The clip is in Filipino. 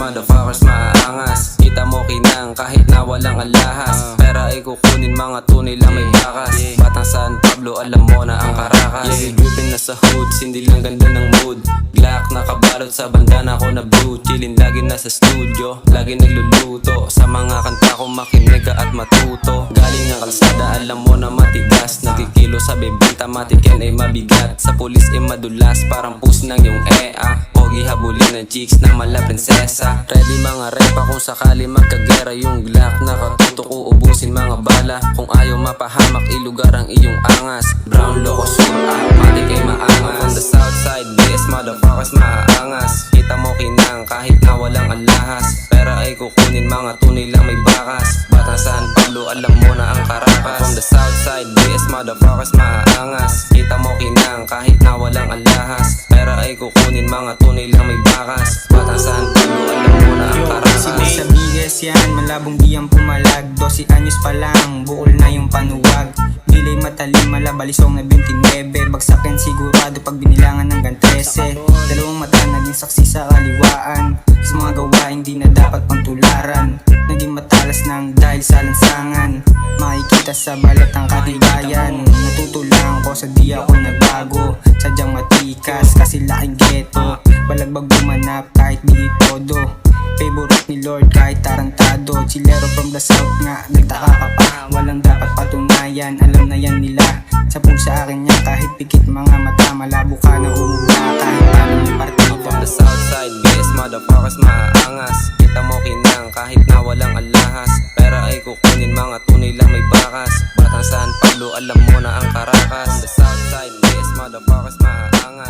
motherfuckers maaangas. Kita mo kinang kahit na walang alahas. Pera ay kukunin mga tunay lang may bakas. Batang San Pablo alam mo na ang Caracas. Drippin na sa hoods, hindi lang ganda ng mood. Glock nakabalot sa bandana ko na blue. Chillin lagi nasa studio, lagi nagluluto. Sa mga kanta ko makinig ka at matuto. Galing ng kalsada alam mo na matigas. Nagkikilo sa bebenta matikin ay mabigat. Sa pulis ay madulas parang pus ng yung Pogi habulin ng chicks na mala prinsesa. Ready mga repa kung sakali magkagera. Yung Glock nakatutok uubusin mga bala. Kung ayaw mapahamak ilugar ang iyong angas. Brown loco sur matik ay maangas. From the south side BS motherfuckers maaangas. Kita mo kinang kahit na walang alahas. Pera ay kukunin mga tunay lang may bakas. Batang San Pablo alam mo na ang Caracas. From the south side BS motherfuckers maaangas. Kita mo kinang kahit na walang alahas. Pera ay kukunin mga tunay lang may bakas. Batang San Pablo alam mo na ang Caracas. Sa bigas yan, malabong diyang pumalag. 12 anyos pa lang, bukol na yung panuwag. Dilay matalim, malabalisong na 29. Bagsakin sigurado pag binilangan ng gantrese. Dalawang mata naging saksi sa kaliwaan. Sa mga gawain di na dapat pantularan. Naging matalas ng dahil sa lansangan. Makikita sa balat ang katibayan. Natuto lang ko sa di ako nagbago. Sadyang matikas kasi laking ghetto. Balagbag bumanap kahit di todo. Favorite ni Lord kahit tarantado. Chilero from the south nga, nagtaka ka pa. Walang dapat patunayan, alam na yan nila. Sa pusa akin yan kahit pikit mga mata. Malabo ka na umula kahit paano may partida. From the south side BS motherfuckers maaangas. Kita mo kinang kahit na walang alahas. Pera ay kukunin mga tunay lang may bakas. Batang San Pablo alam mo na ang Caracas. From the south side BS motherfuckers maaangas.